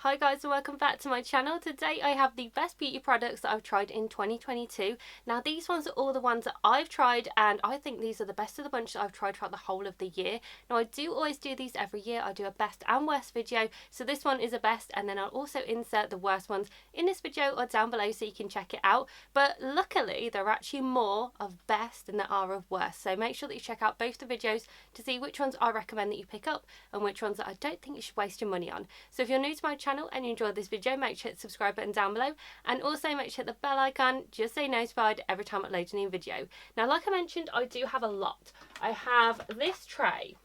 Hi guys, and welcome back to my channel. Today I have the best beauty products that I've tried in 2022. Now these ones are all the ones that I've tried, and I think these are the best of the bunch that I've tried throughout the whole of the year. Now I do always do these every year. I do a best and worst video, so this one is a best, and then I'll also insert the worst ones in this video or down below so you can check it out. But luckily there are actually more of best than there are of worst, so make sure that you check out both the videos to see which ones I recommend that you pick up and which ones that I don't think you should waste your money on. So if you're new to my channel and you enjoyed this video, make sure to hit the subscribe button down below, and also make sure to hit the bell icon just so you're notified every time I upload a new video. Now like I mentioned, I do have a lot. I have this tray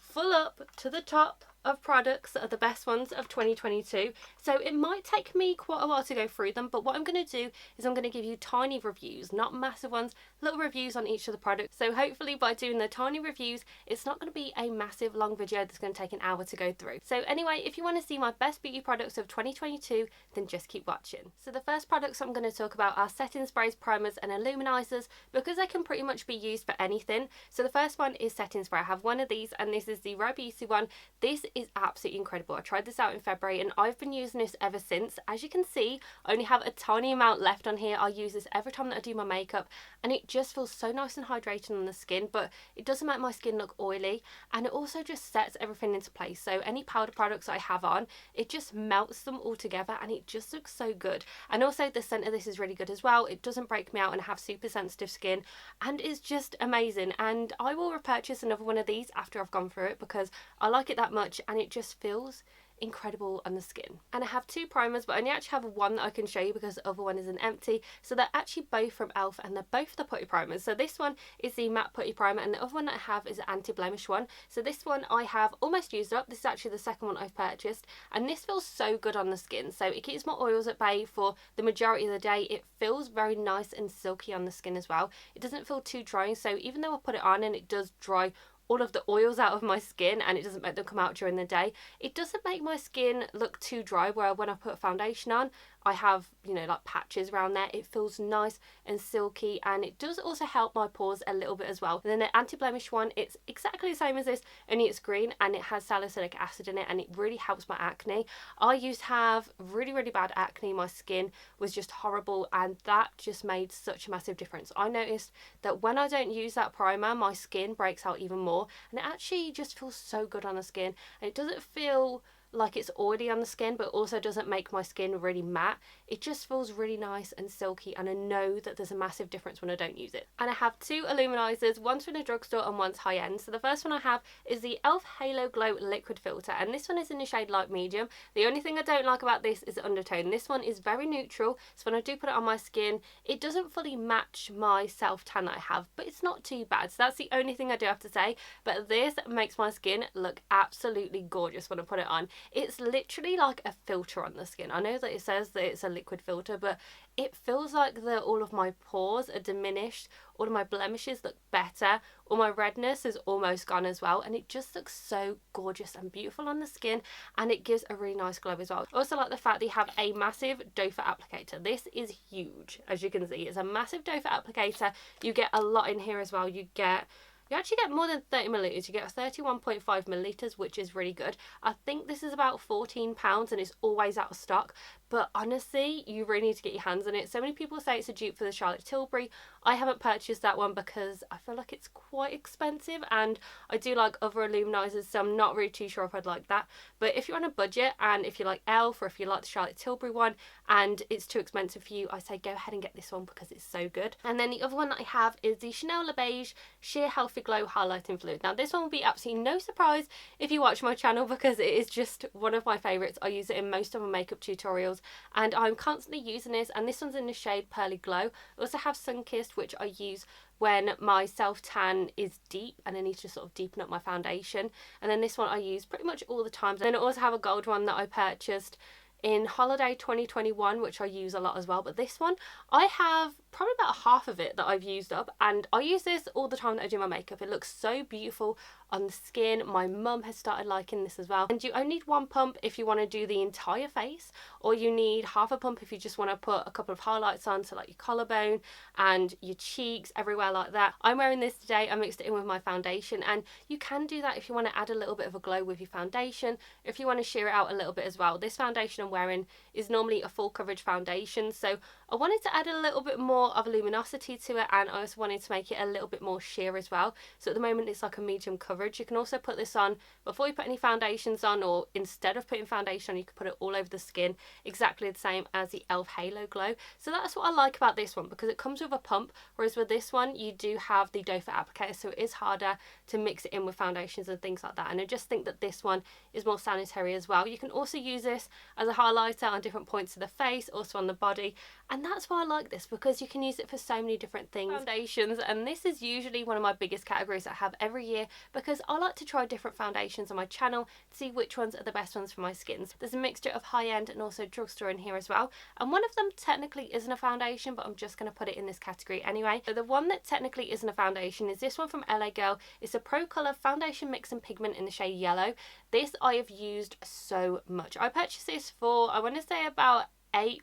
full up to the top of products that are the best ones of 2022, so it might take me quite a while to go through them, but what I'm going to do is I'm going to give you tiny reviews, not massive ones, little reviews on each of the products. So hopefully by doing the tiny reviews, it's not going to be a massive long video that's going to take an hour to go through. So anyway, if you want to see my best beauty products of 2022, then just keep watching. So the first products I'm going to talk about are setting sprays, primers and illuminizers, because they can pretty much be used for anything. So the first one is setting spray. I have one of these, and this is the Beiges one. This is absolutely incredible. I tried this out in February and I've been using this ever since. As you can see, I only have a tiny amount left on here. I use this every time that I do my makeup, and it just feels so nice and hydrating on the skin, but it doesn't make my skin look oily, and it also just sets everything into place. So any powder products I have on, it just melts them all together and it just looks so good. And also the scent of this is really good as well. It doesn't break me out, and I have super sensitive skin, and it's just amazing. And I will repurchase another one of these after I've gone through it because I like it that much, and it just feels incredible on the skin. And I have two primers, but I only actually have one that I can show you because the other one is an empty. So they're actually both from e.l.f. and they're both the putty primers. So this one is the matte putty primer, and the other one that I have is an anti-blemish one. So this one I have almost used up. This is actually the second one I've purchased, and this feels so good on the skin. So it keeps my oils at bay for the majority of the day. It feels very nice and silky on the skin as well. It doesn't feel too drying, so even though I put it on and it does dry all of the oils out of my skin and it doesn't make them come out during the day, it doesn't make my skin look too dry, where when I put foundation on I have, you know, like patches around there. It feels nice and silky, and it does also help my pores a little bit as well. And then the anti-blemish one, it's exactly the same as this, only it's green and it has salicylic acid in it, and it really helps my acne. I used to have really bad acne. My skin was just horrible, and that just made such a massive difference. I noticed that when I don't use that primer, my skin breaks out even more, and it actually just feels so good on the skin, and it doesn't feel like it's oily on the skin, but also doesn't make my skin really matte. It just feels really nice and silky, and I know that there's a massive difference when I don't use it. And I have two illuminizers, one's from the drugstore and one's high end. So the first one I have is the e.l.f. Halo Glow Liquid Filter, and this one is in the shade light medium. The only thing I don't like about this is the undertone. This one is very neutral, so when I do put it on my skin, it doesn't fully match my self tan that I have, but it's not too bad. So that's the only thing I do have to say, but this makes my skin look absolutely gorgeous when I put it on. It's literally like a filter on the skin. I know that it says that it's a liquid filter, but it feels like all of my pores are diminished, all of my blemishes look better, all my redness is almost gone as well, and it just looks so gorgeous and beautiful on the skin, and it gives a really nice glow as well. I also like the fact that you have a massive doe foot applicator. This is huge, as you can see. It's a massive doe foot applicator. You get a lot in here as well. You actually get more than 30 millilitres. You get 31.5 millilitres, which is really good. I think this is about £14 and it's always out of stock. But honestly, you really need to get your hands on it. So many people say it's a dupe for the Charlotte Tilbury. I haven't purchased that one because I feel like it's quite expensive, and I do like other illuminizers, so I'm not really too sure if I'd like that. But if you're on a budget, and if you like e.l.f. or if you like the Charlotte Tilbury one and it's too expensive for you, I say go ahead and get this one because it's so good. And then the other one that I have is the Chanel Le Beige Sheer Healthy Glow Highlighting Fluid. Now this one will be absolutely no surprise if you watch my channel because it is just one of my favourites. I use it in most of my makeup tutorials, and I'm constantly using this, and this one's in the shade Pearly Glow. I also have Sunkissed, which I use when my self tan is deep and I need to sort of deepen up my foundation, and then this one I use pretty much all the time. Then I also have a gold one that I purchased in holiday 2021, which I use a lot as well. But this one I have probably about half of it that I've used up, and I use this all the time that I do my makeup. It looks so beautiful on the skin. My mum has started liking this as well. And you only need one pump if you want to do the entire face, or you need half a pump if you just want to put a couple of highlights on, so like your collarbone and your cheeks, everywhere like that. I'm wearing this today. I mixed it in with my foundation, and you can do that if you want to add a little bit of a glow with your foundation, if you want to sheer it out a little bit as well. This foundation I'm wearing is normally a full coverage foundation, so I wanted to add a little bit more of a luminosity to it, and I also wanted to make it a little bit more sheer as well. So at the moment it's like a medium coverage. You can also put this on before you put any foundations on, or instead of putting foundation on, you can put it all over the skin, exactly the same as the e.l.f. Halo Glow. So that's what I like about this one, because it comes with a pump, whereas with this one you do have the doe foot applicator, so it is harder to mix it in with foundations and things like that. And I just think that this one is more sanitary as well. You can also use this as a highlighter on different points of the face, also on the body, and that's why I like this, because you can use it for so many different things. Foundations, and this is usually one of my biggest categories that I have every year, because I like to try different foundations on my channel to see which ones are the best ones for my skins. There's a mixture of high-end and also drugstore in here as well, and one of them technically isn't a foundation, but I'm just going to put it in this category anyway. So the one that technically isn't a foundation is this one from LA Girl. It's a Pro Colour Foundation Mix and Pigment in the shade Yellow. This I have used so much. I purchased this for, I want to say, about £8,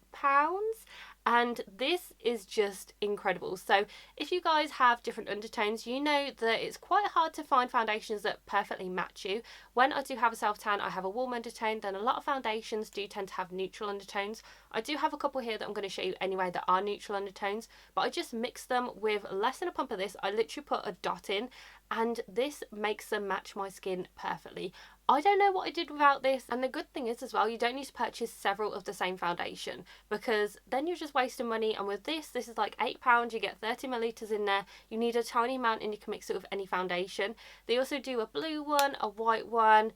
and this is just incredible. So if you guys have different undertones, you know that it's quite hard to find foundations that perfectly match you. When I do have a self-tan, I have a warm undertone, then a lot of foundations do tend to have neutral undertones. I do have a couple here that I'm going to show you anyway that are neutral undertones, but I just mix them with less than a pump of this. I literally put a dot in, and this makes them match my skin perfectly. I don't know what I did without this, and the good thing is as well, you don't need to purchase several of the same foundation, because then you're just wasting money. And with this is like £8, you get 30ml in there. You need a tiny amount and you can mix it with any foundation. They also do a blue one, a white one,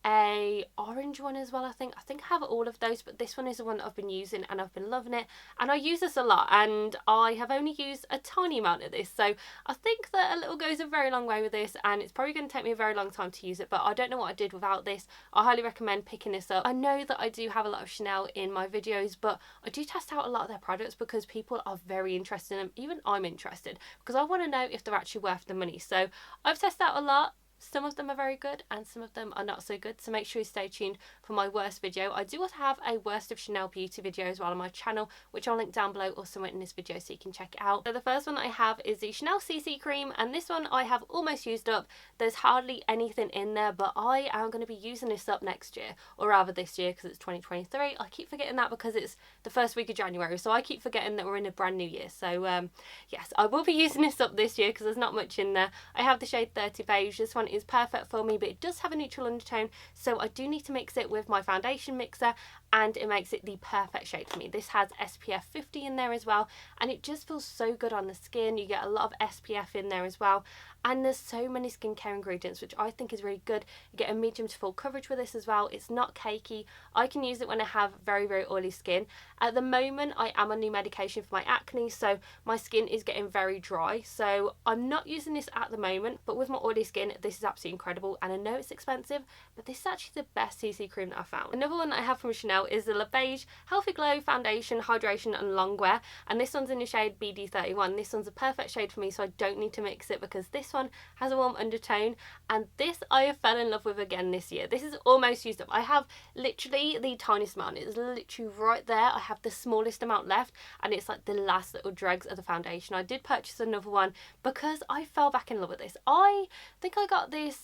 a orange one as well. I think I have all of those, but this one is the one that I've been using and I've been loving it, and I use this a lot, and I have only used a tiny amount of this, so I think that a little goes a very long way with this, and it's probably going to take me a very long time to use it, but I don't know what I did without this. I highly recommend picking this up. I know that I do have a lot of Chanel in my videos, but I do test out a lot of their products because people are very interested in them. Even I'm interested, because I want to know if they're actually worth the money. So I've tested out a lot. Some of them are very good and some of them are not so good, so make sure you stay tuned for my worst video. I do also have a worst of Chanel beauty video as well on my channel, which I'll link down below or somewhere in this video so you can check it out. So the first one that I have is the Chanel CC cream, and this one I have almost used up. There's hardly anything in there, but I am going to be using this up next year, or rather this year, because it's 2023. I keep forgetting that because it's the first week of January, so I keep forgetting that we're in a brand new year. So yes, I will be using this up this year because there's not much in there. I have the shade 30 Beige. This one is perfect for me, but it does have a neutral undertone, so I do need to mix it with my foundation mixer, and it makes it the perfect shade for me. This has SPF 50 in there as well, and it just feels so good on the skin. You get a lot of SPF in there as well, and there's so many skincare ingredients, which I think is really good. You get a medium to full coverage with this as well. It's not cakey. I can use it when I have very, very oily skin. At the moment I am on new medication for my acne, so my skin is getting very dry, so I'm not using this at the moment, but with my oily skin this is absolutely incredible. And I know it's expensive, but this is actually the best CC cream that I found. Another one that I have from Chanel is the Beige Healthy Glow Foundation, Hydration and Longwear, and this one's in the shade BD31. This one's a perfect shade for me, so I don't need to mix it because this one has a warm undertone, and this I have fell in love with again this year. This is almost used up. I have literally the tiniest amount. It's literally right there. I have the smallest amount left, and it's like the last little dregs of the foundation. I did purchase another one because I fell back in love with this. I think I got this,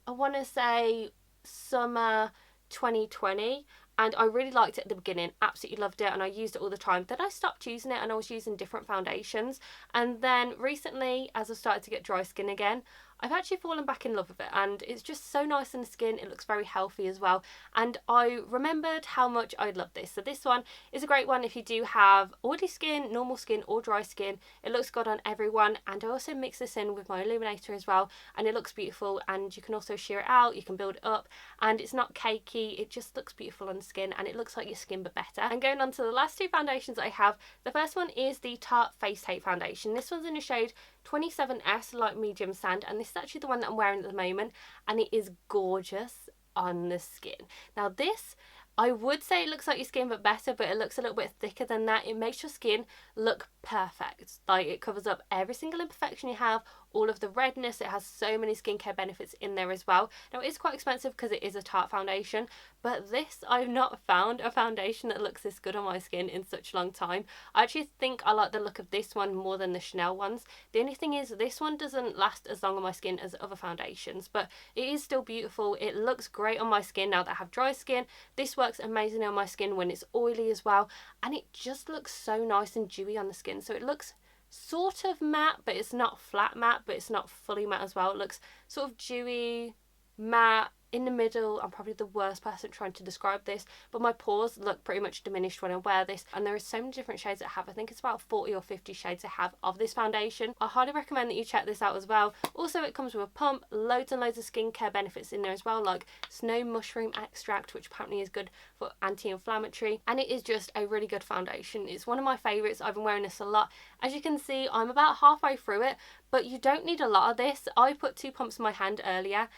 I want to say summer 2020, and I really liked it at the beginning, absolutely loved it, and I used it all the time. Then I stopped using it and I was using different foundations, and then recently, as I started to get dry skin again, I've actually fallen back in love with it, and it's just so nice on the skin. It looks very healthy as well, and I remembered how much I love this. So this one is a great one if you do have oily skin, normal skin or dry skin. It looks good on everyone, and I also mix this in with my illuminator as well, and it looks beautiful, and you can also sheer it out, you can build it up, and it's not cakey. It just looks beautiful on the skin, and it looks like your skin but better. And going on to the last two foundations I have, the first one is the Tarte Face Tape Foundation. This one's in the shade 27S Light Medium Sand, and this is actually the one that I'm wearing at the moment, and it is gorgeous on the skin. Now this, I would say it looks like your skin but better, but it looks a little bit thicker than that. It makes your skin look perfect. Like, it covers up every single imperfection you have, all of the redness. It has so many skincare benefits in there as well. Now, it is quite expensive because it is a Tarte foundation, but this, I've not found a foundation that looks this good on my skin in such a long time. I actually think I like the look of this one more than the Chanel ones. The only thing is, this one doesn't last as long on my skin as other foundations, but it is still beautiful. It looks great on my skin now that I have dry skin. This works amazingly on my skin when it's oily as well, and it just looks so nice and dewy on the skin. So it looks sort of matte, but it's not flat matte, but it's not fully matte as well. It looks sort of dewy, matte, in the middle. I'm probably the worst person trying to describe this, but my pores look pretty much diminished when I wear this, and there are so many different shades I have. I think it's about 40 or 50 shades I have of this foundation. I highly recommend that you check this out as well. Also, it comes with a pump, loads and loads of skincare benefits in there as well, like snow mushroom extract, which apparently is good for anti-inflammatory, and it is just a really good foundation. It's one of my favourites. I've been wearing this a lot. As you can see, I'm about halfway through it, but you don't need a lot of this. I put 2 pumps in my hand earlier,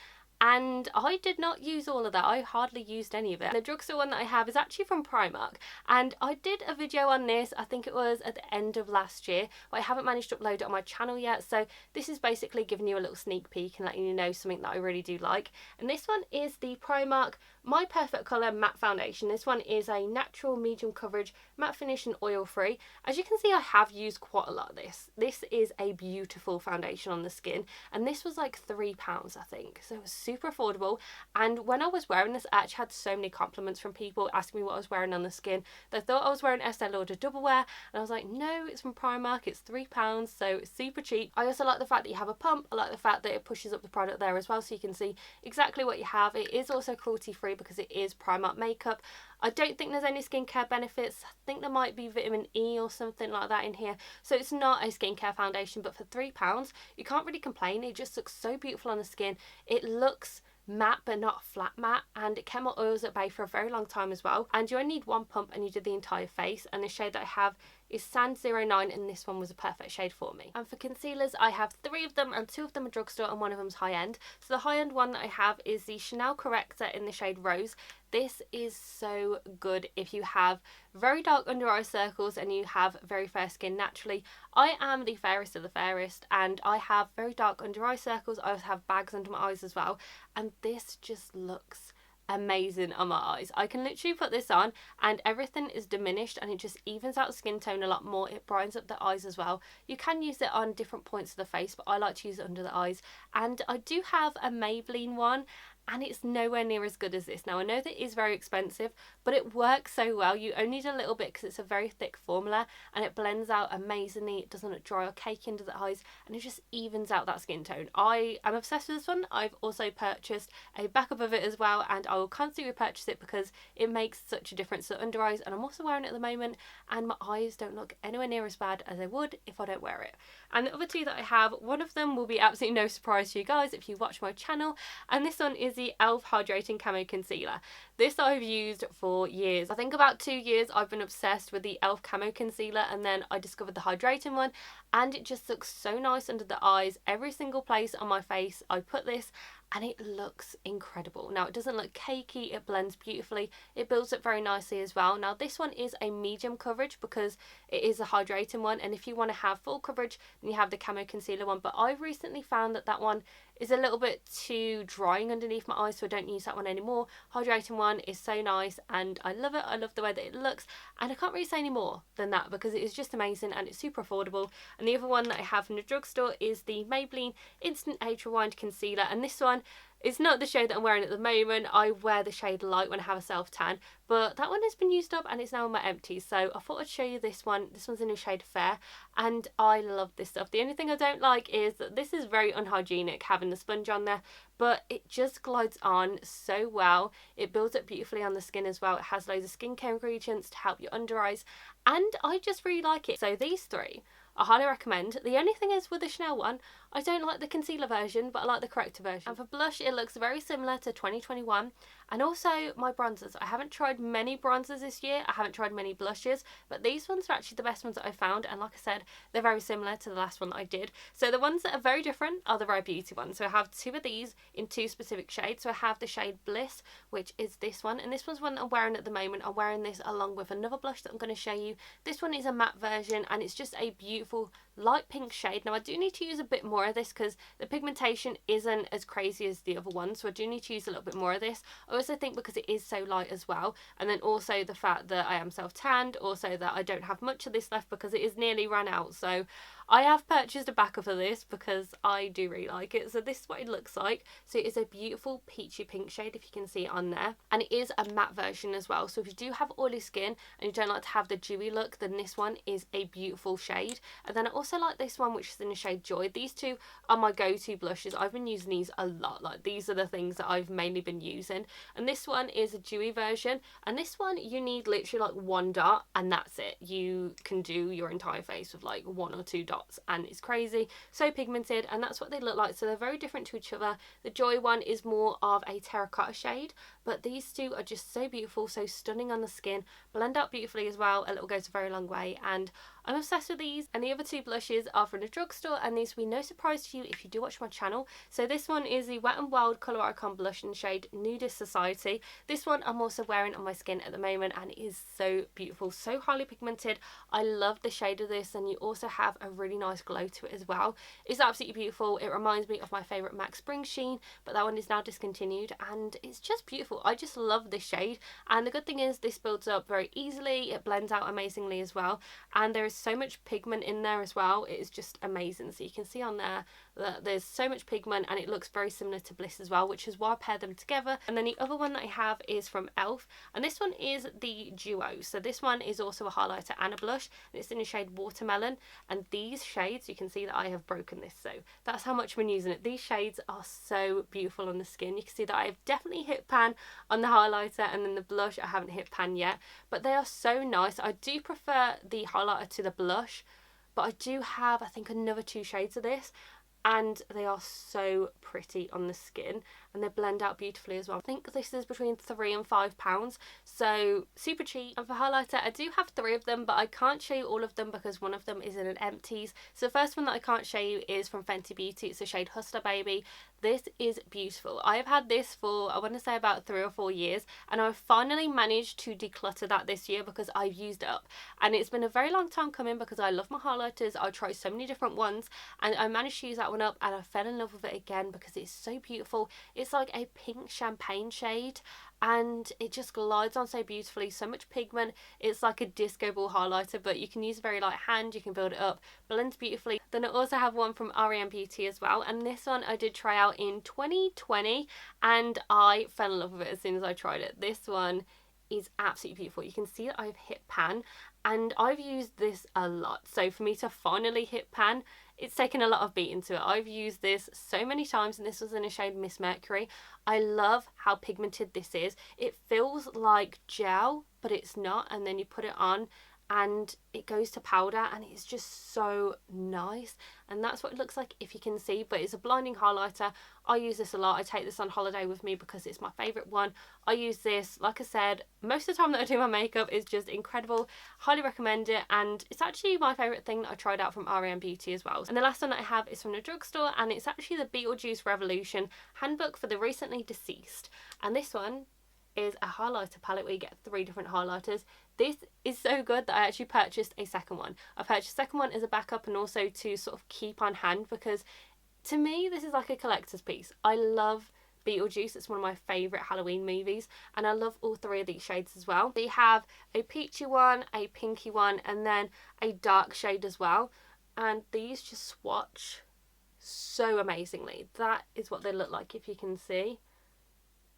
and I did not use all of that. I hardly used any of it. The Drugstore one that I have is actually from Primark, and I did a video on this, I think it was at the end of last year, but I haven't managed to upload it on my channel yet, so this is basically giving you a little sneak peek and letting you know something that I really do like. And this one is the Primark My Perfect Colour Matte Foundation. This one is a natural medium coverage matte finish and oil free. As you can see, I have used quite a lot of this. This is a beautiful foundation on the skin, and this was like £3 I think, so it was super affordable. And when I was wearing this, I actually had so many compliments from people asking me what I was wearing on the skin. They thought I was wearing Estee Lauder Double Wear, and I was like, no, it's from Primark, it's £3, so it's super cheap. I also like the fact that you have a pump. I like the fact that it pushes up the product there as well, so you can see exactly what you have. It is also cruelty free because it is Primark makeup. I don't think there's any skincare benefits. I think there might be vitamin E or something like that in here. So it's not a skincare foundation, but for £3, you can't really complain. It just looks so beautiful on the skin. It looks matte but not flat matte, and it kept my oils at bay for a very long time as well. And you only need 1 pump and you did the entire face. And the shade that I have is Sand 09, and this one was a perfect shade for me. And for concealers, I have 3 of them, and 2 of them are Drugstore and 1 of them's high end. So the high end one that I have is the Chanel Correcteur in the shade Rose. This is so good if you have very dark under eye circles and you have very fair skin naturally. I am the fairest of the fairest, and I have very dark under eye circles. I also have bags under my eyes as well, and this just looks amazing on my eyes. I can literally put this on and everything is diminished, and it just evens out the skin tone a lot more. It brightens up the eyes as well. You can use it on different points of the face, but I like to use it under the eyes. And I do have a Maybelline one, and it's nowhere near as good as this. Now, I know that it is very expensive, but it works so well. You only need a little bit because it's a very thick formula, and it blends out amazingly. It doesn't look dry or cakey under the eyes, and it just evens out that skin tone. I am obsessed with this one. I've also purchased a backup of it as well, and I will constantly repurchase it because it makes such a difference to under eyes. And I'm also wearing it at the moment, and my eyes don't look anywhere near as bad as they would if I don't wear it. And the other 2 that I have, one of them will be absolutely no surprise to you guys if you watch my channel, and this one is the e.l.f. Hydrating Camo Concealer. This I've used for years. I think about 2 years I've been obsessed with the e.l.f. Camo Concealer, and then I discovered the hydrating one, and it just looks so nice under the eyes. Every single place on my face I put this, and it looks incredible. Now, it doesn't look cakey, it blends beautifully, it builds up very nicely as well. Now, this one is a medium coverage because it is a hydrating one, and if you want to have full coverage, then you have the Camo Concealer one. But I've recently found that that one is a little bit too drying underneath my eyes, so I don't use that one anymore. Hydrating one is so nice, and I love it. I love the way that it looks, and I can't really say any more than that because it is just amazing and it's super affordable. And the other one that I have from the Drugstore is the Maybelline Instant Age Rewind Concealer, and this one is not the shade that I'm wearing at the moment. I wear the shade light when I have a self tan, but that one has been used up and it's now in my empties, so I thought I'd show you this one. This one's in the shade Fair, and I love this stuff. The only thing I don't like is that this is very unhygienic, having the sponge on there, but it just glides on so well. It builds up beautifully on the skin as well. It has loads of skincare ingredients to help your under eyes, and I just really like it. So these 3 I highly recommend. The only thing is with the Chanel one, I don't like the concealer version, but I like the corrector version. And for blush, it looks very similar to 2021, And also my bronzers. I haven't tried many bronzers this year. I haven't tried many blushes, but these ones are actually the best ones that I found. And like I said, they're very similar to the last one that I did. So the ones that are very different are the Rare Beauty ones. So I have two of these in two specific shades. So I have the shade Bliss, which is this one. And this one's one that I'm wearing at the moment. I'm wearing this along with another blush that I'm going to show you. This one is a matte version and it's just a beautiful light pink shade. Now I do need to use a bit more of this because the pigmentation isn't as crazy as the other one, so I do need to use a little bit more of this. I also think because it is so light as well, and then also the fact that I am self-tanned, also that I don't have much of this left because it is nearly run out. So I have purchased a backup of this because I do really like it. So this is what it looks like. So it is a beautiful peachy pink shade, if you can see it on there, and it is a matte version as well. So if you do have oily skin and you don't like to have the dewy look, then this one is a beautiful shade. And then I also like this one, which is in the shade Joy. These two are my go-to blushes. I've been using these a lot. Like, these are the things that I've mainly been using. And this one is a dewy version, and this one you need literally like one dot and that's it. You can do your entire face with like one or two dots and it's crazy. So pigmented, and that's what they look like. So they're very different to each other. The Joy one is more of a terracotta shade, but these two are just so beautiful, so stunning on the skin, blend out beautifully as well. A little goes a very long way, and I'm obsessed with these. And the other two blushes are from the Drugstore, and these will be no surprise to you if you do watch my channel. So this one is the Wet n Wild Colour Icon blush in the shade Nudist Society. This one I'm also wearing on my skin at the moment, and it is so beautiful, so highly pigmented. I love the shade of this, and you also have a really nice glow to it as well. It's absolutely beautiful. It reminds me of my favourite MAC Spring Sheen, but that one is now discontinued, and it's just beautiful. I just love this shade, and the good thing is this builds up very easily. It blends out amazingly as well, and there is so much pigment in there as well. It is just amazing. So you can see on there that there's so much pigment, and it looks very similar to Bliss as well, which is why I paired them together. And then the other one that I have is from Elf, and this one is the Duo. So this one is also a highlighter and a blush, and it's in the shade Watermelon. And these shades, you can see that I have broken this, so that's how much I've been using it. These shades are so beautiful on the skin. You can see that I have definitely hit pan on the highlighter, and then the blush I haven't hit pan yet, but they are so nice. I do prefer the highlighter to the blush, but I do have, I think, another two shades of this, and they are so pretty on the skin, and they blend out beautifully as well. I think this is between £3 and £5, so super cheap. And for highlighter, I do have three of them, but I can't show you all of them because one of them is in an empties. So the first one that I can't show you is from Fenty Beauty. It's the shade Hustla Baby. This is beautiful. I have had this for, I want to say, about 3 or 4 years, and I've finally managed to declutter that this year because I've used it up. And it's been a very long time coming because I love my highlighters. I tried so many different ones, and I managed to use that one up, and I fell in love with it again because it's so beautiful. It's like a pink champagne shade, and it just glides on so beautifully. So much pigment. It's like a disco ball highlighter, but you can use a very light hand. You can build it up, blends beautifully. Then I also have one from R.E.M. Beauty as well, and this one I did try out in 2020, and I fell in love with it as soon as I tried it. This one is absolutely beautiful. You can see that I've hit pan, and I've used this a lot. So for me to finally hit pan, it's taken a lot of beating to it. I've used this so many times, and this was in a shade Miss Mercury. I love how pigmented this is. It feels like gel, but it's not, and then you put it on and it goes to powder, and it's just so nice. And that's what it looks like, if you can see, but it's a blinding highlighter. I use this a lot. I take this on holiday with me because it's my favourite one. I use this, like I said, most of the time that I do my makeup. Is just incredible. Highly recommend it, and it's actually my favourite thing that I tried out from R.E.M. Beauty as well. And the last one that I have is from the Drugstore, and it's actually the Beetlejuice Revolution Handbook for the Recently Deceased. And this one is a highlighter palette where you get 3 different highlighters. This is so good that I actually purchased a second one. I purchased a second one as a backup and also to sort of keep on hand, because to me this is like a collector's piece. I love Beetlejuice. It's one of my favourite Halloween movies, and I love all 3 of these shades as well. They have a peachy one, a pinky one, and then a dark shade as well, and these just swatch so amazingly. That is what they look like, if you can see.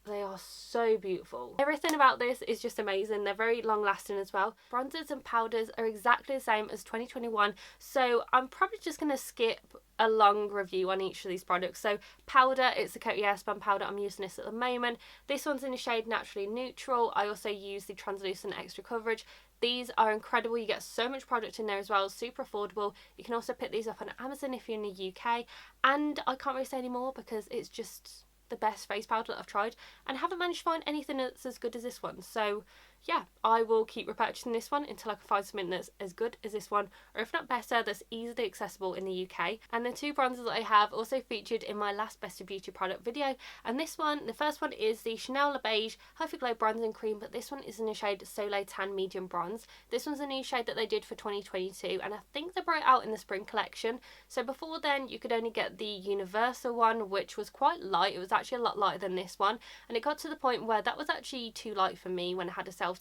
They are so beautiful. Everything about this is just amazing. They're very long lasting as well. Bronzers and powders are exactly the same as 2021, so I'm probably just going to skip a long review on each of these products. So powder, it's the Coty Airspun powder. I'm using this at the moment. This one's in the shade Naturally Neutral. I also use the Translucent Extra Coverage. These are incredible. You get so much product in there as well, super affordable. You can also pick these up on Amazon if you're in the UK, and I can't really say any more because it's just the best face powder that I've tried, and I haven't managed to find anything that's as good as this one. So yeah, I will keep repurchasing this one until I can find something that's as good as this one, or if not better, that's easily accessible in the UK. And the two bronzers that I have also featured in my last Best of Beauty product video, and this one, the first one is the Chanel Beige Perfect Glow Bronzing Cream, but this one is in the shade Soleil Tan Medium Bronze. This one's a new shade that they did for 2022, and I think they brought it out in the spring collection. So before then, you could only get the Universal one, which was quite light. It was actually a lot lighter than this one, and it got to the point where that was actually too light for me when I had a self-tan,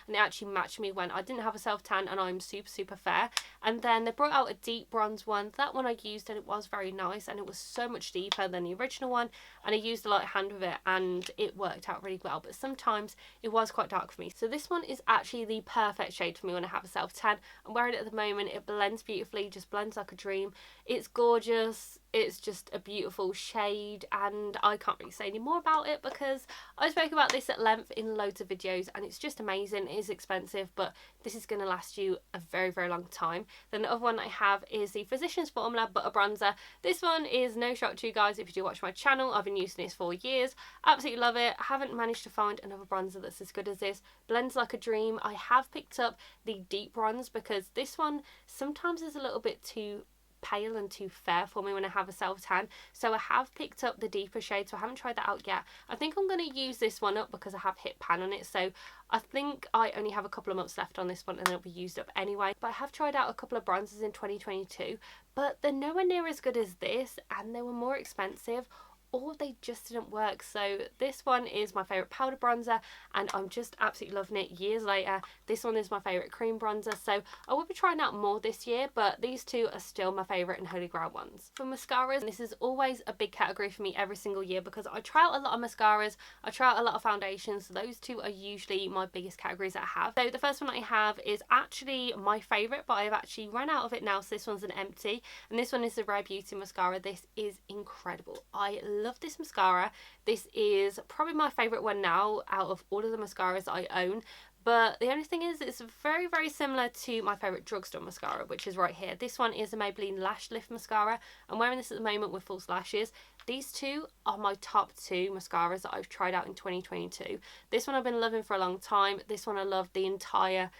and it actually matched me when I didn't have a self-tan and I'm super fair. And then they brought out a deep bronze one. That one I used and it was very nice, and it was so much deeper than the original one, and I used a light hand with it and it worked out really well, but sometimes it was quite dark for me. So this one is actually the perfect shade for me when I have a self-tan. I'm wearing it at the moment. It blends beautifully, just blends like a dream. It's gorgeous. It's just a beautiful shade, and I can't really say any more about it because I spoke about this at length in loads of videos, and it's just amazing. It is expensive, but this is going to last you a very long time. Then the other one I have is the Physicians Formula Butter Bronzer. This one is no shock to you guys if you do watch my channel. I've been using this for years. Absolutely love it. I haven't managed to find another bronzer that's as good as this. Blends like a dream. I have picked up the deep bronze because this one sometimes is a little bit too pale and too fair for me when I have a self-tan, so I have picked up the deeper shade, so I haven't tried that out yet. I think I'm going to use this one up because I have hit pan on it, so I think I only have a couple of months left on this one and then it'll be used up anyway. But I have tried out a couple of bronzers in 2022, but they're nowhere near as good as this, and they were more expensive, or they just didn't work. So this one is my favourite powder bronzer and I'm just absolutely loving it years later. This one is my favourite cream bronzer, so I will be trying out more this year, but these two are still my favourite and holy grail ones. For mascaras, this is always a big category for me every single year because I try out a lot of mascaras, I try out a lot of foundations, so those two are usually my biggest categories that I have. So the first one I have is actually my favourite, but I've actually run out of it now, so this one's an empty, and this one is the Rare Beauty mascara. This is incredible. I love this mascara. This is probably my favourite one now out of all of the mascaras I own. But the only thing is, it's very similar to my favourite Drugstore mascara, which is right here. This one is a Maybelline Lash Lift Mascara. I'm wearing this at the moment with false lashes. These two are my top two mascaras that I've tried out in 2022. This one I've been loving for a long time. This one I loved the entire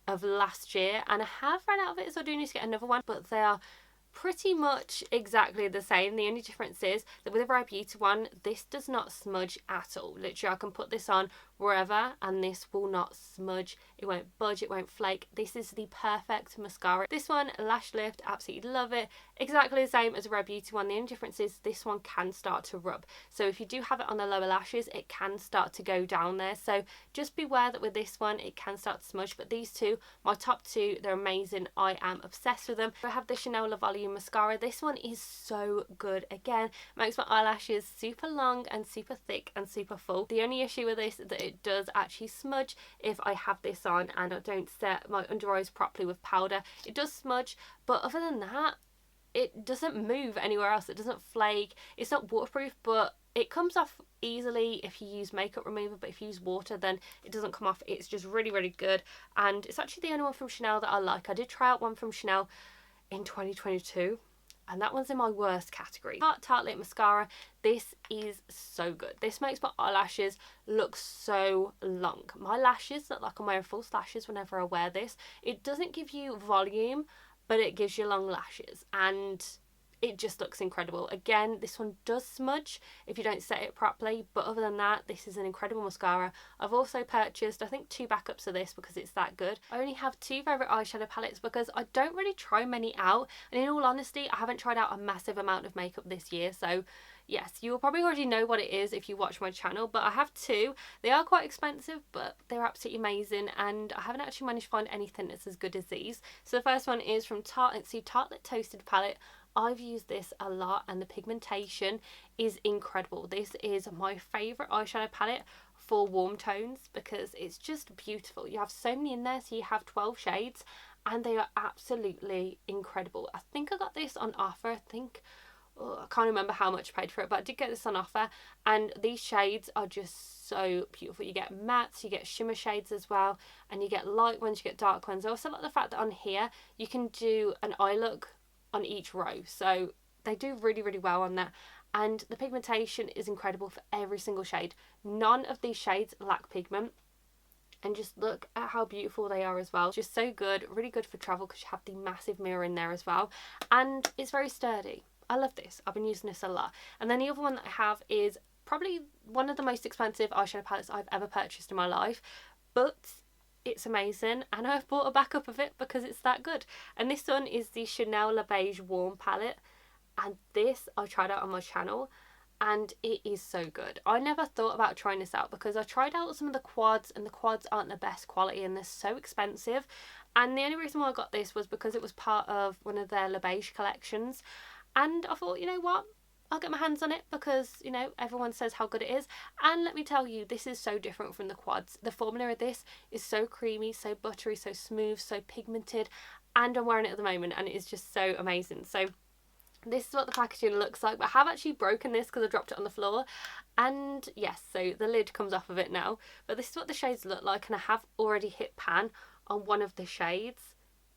of last year, and I have run out of it, so I do need to get another one, but they are pretty much exactly the same. The only difference is that with the Rare Beauty one, this does not smudge at all. Literally, I can put this on wherever and this will not smudge. It won't budge, it won't flake. This is the perfect mascara. This one, Lash Lift, absolutely love it. Exactly the same as the Rare Beauty one. The only difference is this one can start to rub. So if you do have it on the lower lashes, it can start to go down there. So just beware that with this one, it can start to smudge. But these two, my top two, they're amazing. I am obsessed with them. I have the Chanel Le Volume mascara. This one is so good. Again, makes my eyelashes super long and super thick and super full. The only issue with this is that it does actually smudge if I have this on and I don't set my under eyes properly with powder. It does smudge, but other than that, it doesn't move anywhere else. It doesn't flake. It's not waterproof, but it comes off easily if you use makeup remover, but if you use water, then it doesn't come off. It's just really good, and it's actually the only one from Chanel that I like. I did try out one from Chanel in 2022, and that one's in my worst category. Tarte Lip Mascara. This is so good. This makes my eyelashes look so long. My lashes look like I'm wearing false lashes whenever I wear this. It doesn't give you volume, but it gives you long lashes, and it just looks incredible. Again, this one does smudge if you don't set it properly, but other than that, this is an incredible mascara. I've also purchased, I think, 2 backups of this because it's that good. I only have 2 favourite eyeshadow palettes because I don't really try many out, and in all honesty, I haven't tried out a massive amount of makeup this year, so yes, you will probably already know what it is if you watch my channel, but I have 2. They are quite expensive, but they're absolutely amazing, and I haven't actually managed to find anything that's as good as these. So the first one is from Tarte. It's the Tarte Lit Toasted palette. I've used this a lot and the pigmentation is incredible. This is my favourite eyeshadow palette for warm tones because it's just beautiful. You have so many in there, so you have 12 shades and they are absolutely incredible. I think I got this on offer. I can't remember how much I paid for it, but I did get this on offer, and these shades are just so beautiful. You get mattes, you get shimmer shades as well, and you get light ones, you get dark ones. I also like the fact that on here you can do an eye look on each row, so they do really well on that. and the pigmentation is incredible for every single shade. None of these shades lack pigment. And just look at how beautiful they are as well. Just so good, really good for travel because you have the massive mirror in there as well. And it's very sturdy. I love this. I've been using this a lot. And then the other one that I have is probably one of the most expensive eyeshadow palettes I've ever purchased in my life. But it's amazing, and I've bought a backup of it because it's that good. And this one is the Chanel Le Beige Warm palette. And this I tried out on my channel. And it is so good. I never thought about trying this out because I tried out some of the quads, and the quads aren't the best quality and they're so expensive. And the only reason why I got this was because it was part of one of their Le Beige collections. And I thought, you know what? I'll get my hands on it because, you know, everyone says how good it is. And let me tell you, this is so different from the quads. The formula of this is so creamy, so buttery, so smooth, so pigmented. And I'm wearing it at the moment and it is just so amazing. So this is what the packaging looks like, but I have actually broken this because I dropped it on the floor. And yes, so the lid comes off of it now, but this is what the shades look like, and I have already hit pan on one of the shades.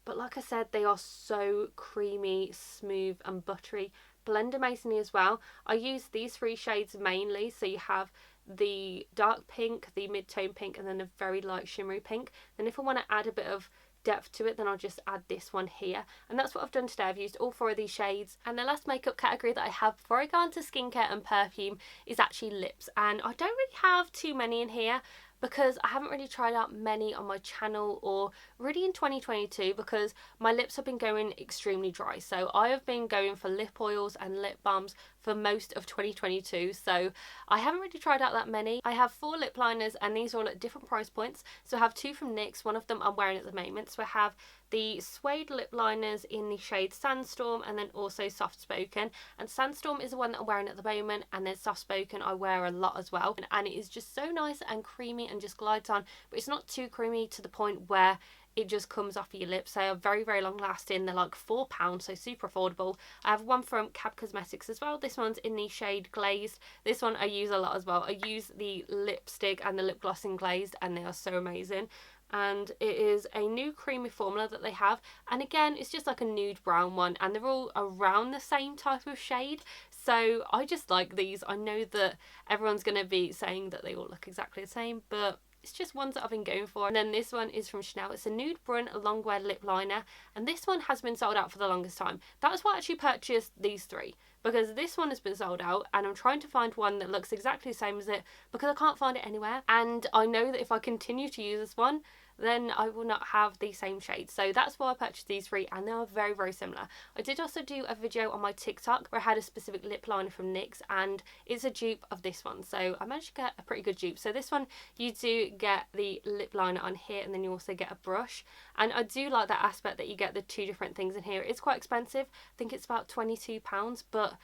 But like I said, they are so creamy, smooth and buttery. Blend amazingly as well. I use these three shades mainly, so you have the dark pink, the mid-tone pink, and then a very light shimmery pink. Then if I want to add a bit of depth to it, then I'll just add this one here, and that's what I've done today. I've used all four of these shades. And the last makeup category that I have before I go on to skincare and perfume is actually lips, and I don't really have too many in here because I haven't really tried out many on my channel or really in 2022 because my lips have been going extremely dry. So I have been going for lip oils and lip balms for most of 2022, so I haven't really tried out that many. I have 4 lip liners and these are all at different price points. So I have 2 from NYX, one of them I'm wearing at the moment. So I have the suede lip liners in the shade Sandstorm and then also Soft Spoken. And Sandstorm is the one that I'm wearing at the moment, and then Soft Spoken I wear a lot as well. And it is just so nice and creamy and just glides on, but it's not too creamy to the point where it just comes off of your lips. They are very, very long lasting. They're like £4, so super affordable. I have one from Cab Cosmetics as well. This one's in the shade Glazed. This one I use a lot as well. I use the lipstick and the lip gloss in Glazed, and they are so amazing. And it is a new creamy formula that they have, and again it's just like a nude brown one, and they're all around the same type of shade. So I just like these. I know that everyone's going to be saying that they all look exactly the same, but it's just ones that I've been going for. And then this one is from Chanel. It's a nude brun longwear lip liner, and this one has been sold out for the longest time. That's why I actually purchased these 3, because this one has been sold out and I'm trying to find one that looks exactly the same as it because I can't find it anywhere. And I know that if I continue to use this one, then I will not have the same shade. So that's why I purchased these 3, and they are very, very similar. I did also do a video on my TikTok where I had a specific lip liner from NYX, and it's a dupe of this one. So I managed to get a pretty good dupe. So this one, you do get the lip liner on here, and then you also get a brush. And I do like that aspect that you get the 2 different things in here. It's quite expensive. I think it's about £22, but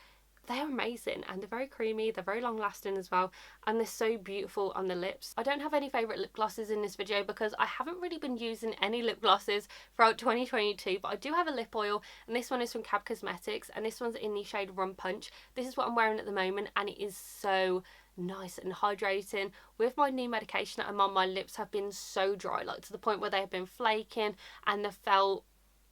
they're amazing, and they're very creamy, they're very long lasting as well, and they're so beautiful on the lips. I don't have any favourite lip glosses in this video because I haven't really been using any lip glosses throughout 2022, but I do have a lip oil, and this one is from Cab Cosmetics, and this one's in the shade Rum Punch. This is what I'm wearing at the moment, and it is so nice and hydrating. With my new medication that I'm on, my lips have been so dry, like to the point where they have been flaking, and they felt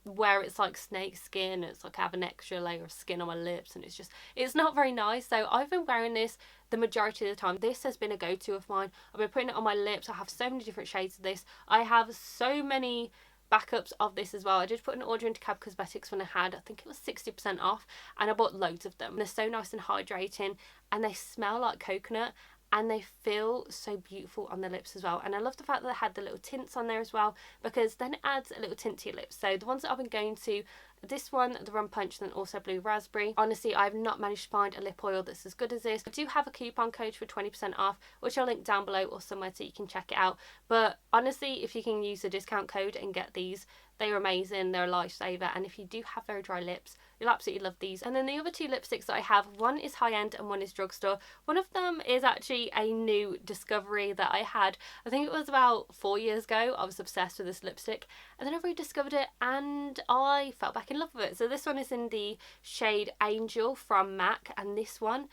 where it's like snake skin. It's like I have an extra layer of skin on my lips, and it's not very nice. So I've been wearing this the majority of the time. This has been a go-to of mine. I've been putting it on my lips. I have so many different shades of this. I have so many backups of this as well. I did put an order into Cab Cosmetics when I had, I think it was 60% off, and I bought loads of them. They're so nice and hydrating, and they smell like coconut, and they feel so beautiful on the lips as well. And I love the fact that they had the little tints on there as well, because then it adds a little tint to your lips. So the ones that I've been going to, this one, the Rum Punch, and then also Blue Raspberry. Honestly, I've not managed to find a lip oil that's as good as this. I do have a coupon code for 20% off, which I'll link down below or somewhere so you can check it out. But honestly, if you can use the discount code and get these, they are amazing. They're a lifesaver, and if you do have very dry lips, you'll absolutely love these. And then the other 2 lipsticks that I have, one is high end and one is drugstore. One of them is actually a new discovery that I had. I think it was about 4 years ago. I was obsessed with this lipstick, and then I rediscovered it and I fell back in love with it. So this one is in the shade Angel from MAC, and this one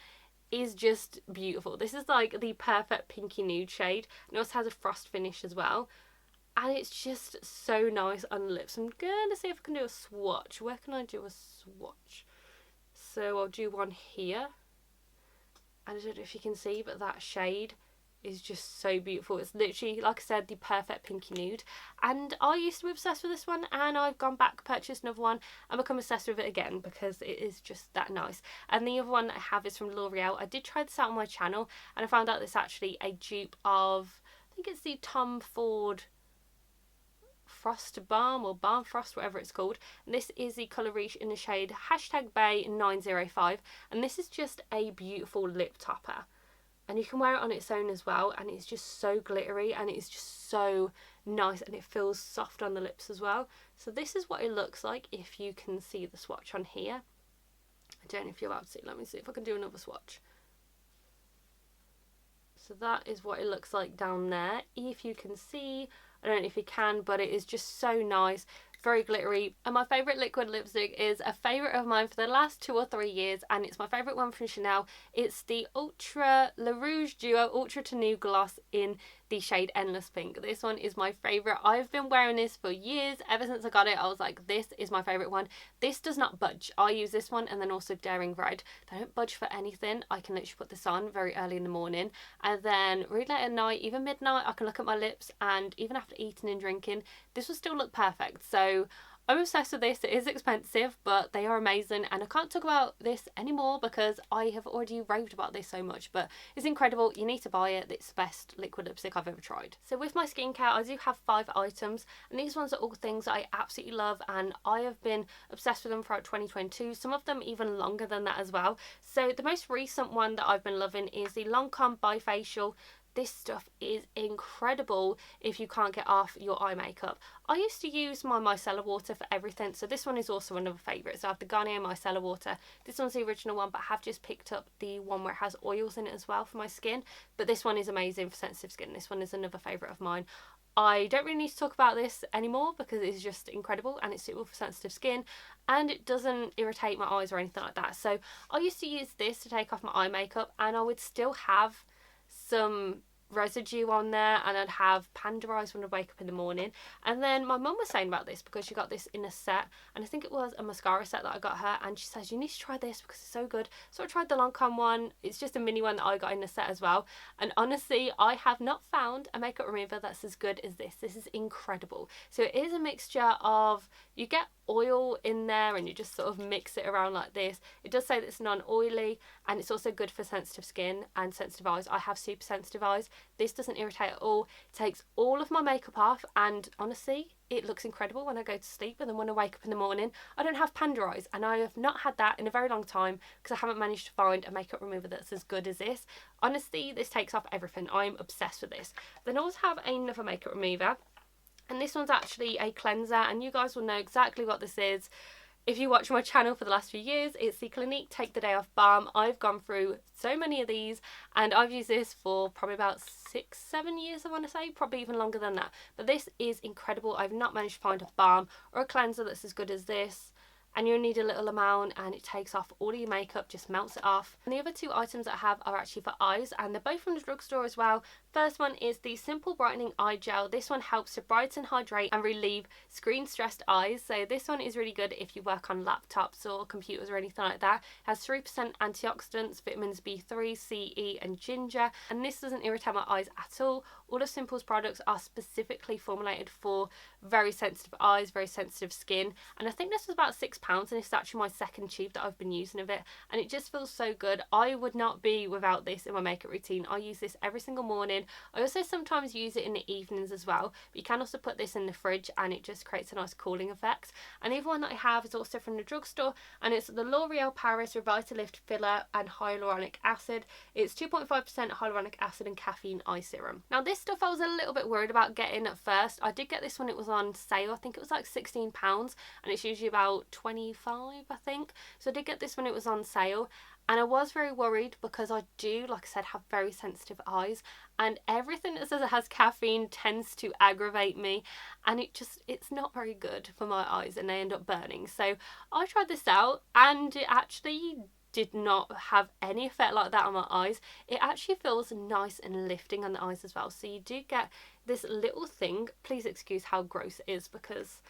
is just beautiful. This is like the perfect pinky nude shade, and it also has a frost finish as well. And it's just so nice on the lips. I'm going to see if I can do a swatch. Where can I do a swatch? So I'll do one here. And I don't know if you can see, but that shade is just so beautiful. It's literally, like I said, the perfect pinky nude. And I used to be obsessed with this one, and I've gone back, purchased another one, and become obsessed with it again because it is just that nice. And the other one that I have is from L'Oreal. I did try this out on my channel, and I found out it's actually a dupe of, I think it's the Tom Ford Frost Balm or Balm Frost, whatever it's called. And this is the colour Reach in the shade #Bay905, and this is just a beautiful lip topper. And you can wear it on its own as well, and it's just so glittery and it's just so nice, and it feels soft on the lips as well. So this is what it looks like if you can see the swatch on here. I don't know if you're about to see. Let me see if I can do another swatch. So that is what it looks like down there. If you can see, I don't know if you can, but it is just so nice. Very glittery. And my favourite liquid lipstick is a favourite of mine for the last 2 or 3 years, and it's my favourite one from Chanel. It's the Le Rouge Duo Ultra Tenue Gloss in the shade Endless Pink. This one is my favourite. I've been wearing this for years. Ever since I got it, I was like, this is my favourite one. This does not budge. I use this one and then also Daring Red. They don't budge for anything. I can literally put this on very early in the morning, and then really late at night, even midnight, I can look at my lips, and even after eating and drinking, this will still look perfect. So I'm obsessed with this. It is expensive, but they are amazing, and I can't talk about this anymore because I have already raved about this so much, but it's incredible. You need to buy it. It's the best liquid lipstick I've ever tried. So with my skincare, I do have 5 items, and these ones are all things that I absolutely love, and I have been obsessed with them throughout 2022, some of them even longer than that as well. So the most recent one that I've been loving is the Lancome Bifacial. This stuff is incredible if you can't get off your eye makeup. I used to use my micellar water for everything, so this one is also another favourite. So I have the Garnier micellar water. This one's the original one, but I have just picked up the one where it has oils in it as well for my skin. But this one is amazing for sensitive skin. This one is another favourite of mine. I don't really need to talk about this anymore because it's just incredible and it's suitable for sensitive skin, and it doesn't irritate my eyes or anything like that. So I used to use this to take off my eye makeup, and I would still have some residue on there, and I'd have panda eyes when I wake up in the morning. And then my mum was saying about this because she got this in a set, and I think it was a mascara set that I got her, and she says you need to try this because it's so good. So I tried the Lancome one. It's just a mini one that I got in a set as well, and honestly I have not found a makeup remover that's as good as this. This is incredible. So it is a mixture of, you get oil in there and you just sort of mix it around like this. It does say that it's non-oily, and it's also good for sensitive skin and sensitive eyes. I have super sensitive eyes. This doesn't irritate at all. It takes all of my makeup off, and honestly it looks incredible when I go to sleep, and then when I wake up in the morning I don't have panda eyes, and I have not had that in a very long time because I haven't managed to find a makeup remover that's as good as this. Honestly, this takes off everything. I'm obsessed with this. Then I also have another makeup remover, and this one's actually a cleanser, and you guys will know exactly what this is if you watch my channel for the last few years. It's the Clinique Take the Day Off Balm. I've gone through so many of these, and I've used this for probably about 6-7 years, I want to say, probably even longer than that. But this is incredible. I've not managed to find a balm or a cleanser that's as good as this. And you'll need a little amount, and it takes off all of your makeup, just melts it off. And the other 2 items I have are actually for eyes, and they're both from the drugstore as well. First one is the Simple Brightening Eye Gel. This one helps to brighten, hydrate and relieve screen stressed eyes. So this one is really good if you work on laptops or computers or anything like that. It has 3% antioxidants, vitamins B3, C, E and ginger, and this doesn't irritate my eyes at all. All of Simple's products are specifically formulated for very sensitive eyes, very sensitive skin, and I think this was about £6, and it's actually my second tube that I've been using of it, and it just feels so good. I would not be without this in my makeup routine. I use this every single morning. I also sometimes use it in the evenings as well, but you can also put this in the fridge and it just creates a nice cooling effect. And the other one that I have is also from the drugstore, and it's the L'Oreal Paris Revitalift Filler and Hyaluronic Acid. It's 2.5% hyaluronic acid and caffeine eye serum. Now this stuff I was a little bit worried about getting at first. I did get this when it was on sale. I think it was like £16, and it's usually about 25, I think. So I did get this when it was on sale, and I was very worried because I do, like I said, have very sensitive eyes, and everything that says it has caffeine tends to aggravate me, and it's not very good for my eyes, and they end up burning. So I tried this out, and it actually did not have any effect like that on my eyes. It actually feels nice and lifting on the eyes as well. So you do get this little thing. Please excuse how gross it is, because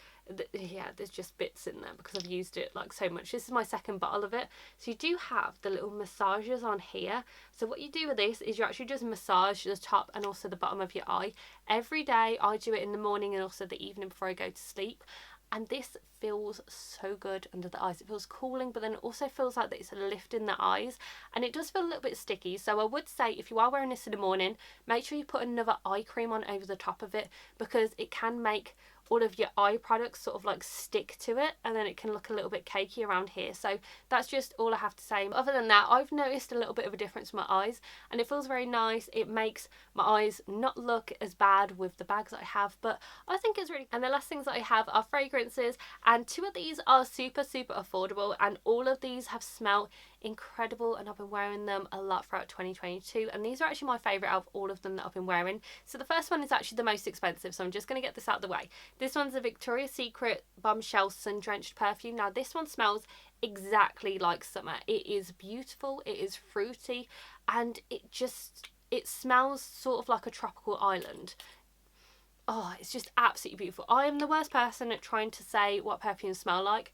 yeah, there's just bits in there because I've used it like so much. This is my second bottle of it. So you do have the little massagers on here. So what you do with this is you actually just massage the top and also the bottom of your eye every day. I do it in the morning and also the evening before I go to sleep. And this feels so good under the eyes. It feels cooling, but then it also feels like that it's lifting the eyes, and it does feel a little bit sticky. So I would say if you are wearing this in the morning, make sure you put another eye cream on over the top of it, because it can make all of your eye products sort of like stick to it, and then it can look a little bit cakey around here. So that's just all I have to say. Other than that, I've noticed a little bit of a difference in my eyes, and it feels very nice. It makes my eyes not look as bad with the bags that I have, but I think it's really. And the last things that I have are fragrances, and 2 of these are super affordable, and all of these have smelled incredible, and I've been wearing them a lot throughout 2022, and these are actually my favourite out of all of them that I've been wearing. So the first one is actually the most expensive, so I'm just going to get this out of the way. This one's a Victoria's Secret Bombshell Sun Drenched perfume. Now this one smells exactly like summer. It is beautiful, it is fruity, and it smells sort of like a tropical island. Oh, it's just absolutely beautiful. I am the worst person at trying to say what perfumes smell like,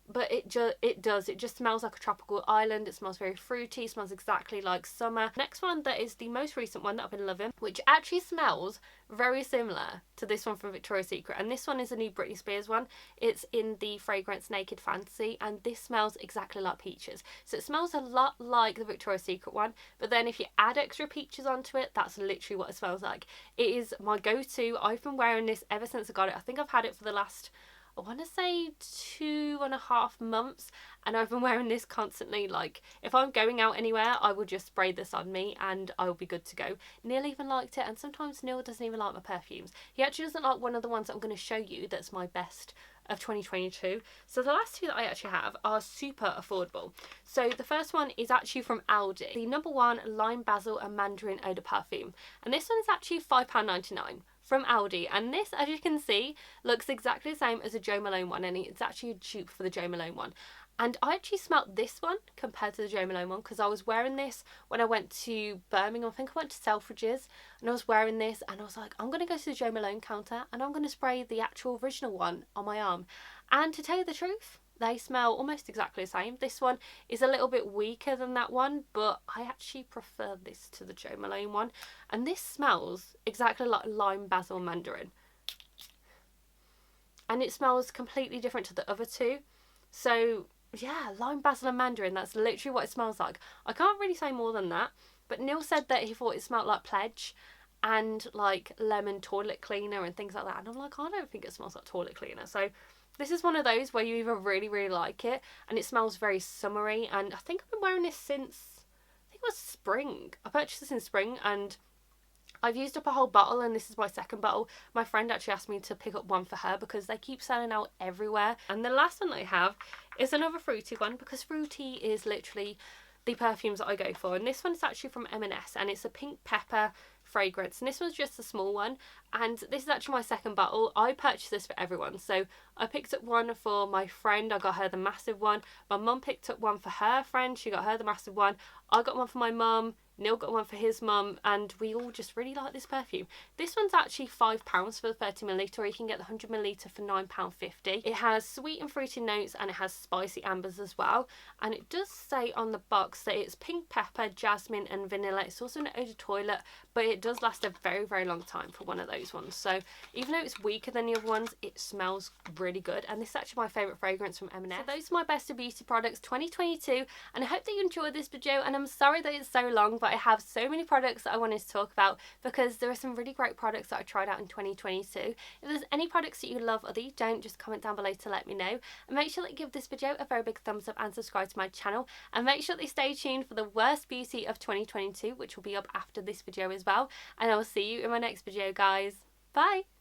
but it just smells like a tropical island. It smells very fruity, it smells exactly like summer. Next one, that is the most recent one that I've been loving, which actually smells very similar to this one from Victoria's Secret, and this one is a new Britney Spears one. It's in the fragrance Naked Fantasy, and this smells exactly like peaches. So it smells a lot like the Victoria's Secret one, but then if you add extra peaches onto it, that's literally what it smells like. It is my go-to. I've been wearing this ever since I got it. I think I've had it for the last, I want to say 2.5 months, and I've been wearing this constantly. Like if I'm going out anywhere, I will just spray this on me and I will be good to go. Neil even liked it, and sometimes Neil doesn't even like my perfumes. He actually doesn't like one of the ones that I'm going to show you that's my best of 2022. So the last 2 that I actually have are super affordable. So the first one is actually from Aldi, the number 1 Lime Basil and Mandarin Eau de Parfum, and this one is actually £5.99 from Aldi, and this, as you can see, looks exactly the same as a Jo Malone one, and it's actually a dupe for the Jo Malone one. And I actually smelt this one compared to the Jo Malone one, because I was wearing this when I went to Birmingham. I think I went to Selfridges, and I was wearing this, and I was like, I'm going to go to the Jo Malone counter and I'm going to spray the actual original one on my arm. And to tell you the truth, they smell almost exactly the same. This one is a little bit weaker than that one, but I actually prefer this to the Jo Malone one. And this smells exactly like Lime Basil Mandarin. And it smells completely different to the other 2. So yeah, Lime Basil and Mandarin, that's literally what it smells like. I can't really say more than that, but Neil said that he thought it smelled like Pledge and like lemon toilet cleaner and things like that. And I'm like, I don't think it smells like toilet cleaner. So this is one of those where you either really like it, and it smells very summery, and I think I've been wearing this since, I think it was spring. I purchased this in spring, and I've used up a whole bottle, and this is my second bottle. My friend actually asked me to pick up one for her because they keep selling out everywhere. And the last one that I have is another fruity one, because fruity is literally the perfumes that I go for, and this one is actually from M&S, and it's a pink pepper fragrance, and this one's just a small one, and this is actually my second bottle. I purchased this for everyone, so I picked up one for my friend, I got her the massive one. My mum picked up one for her friend, she got her the massive one. I got one for my mum, Neil got one for his mum, and we all just really like this perfume. This one's actually £5 for the 30ml, or you can get the 100ml for £9.50. It has sweet and fruity notes, and it has spicy ambers as well, and it does say on the box that it's pink pepper, jasmine and vanilla. It's also an eau de toilette, but it does last a very long time for one of those ones. So even though it's weaker than the other ones, it smells really good, and this is actually my favourite fragrance from M&S. So those are my best of beauty products 2022, and I hope that you enjoyed this video, and I'm sorry that it's so long, but I have so many products that I wanted to talk about because there are some really great products that I tried out in 2022. If there's any products that you love or that you don't, just comment down below to let me know, and make sure that you give this video a very big thumbs up and subscribe to my channel, and make sure that you stay tuned for the worst beauty of 2022, which will be up after this video as well, and I will see you in my next video, guys. Bye!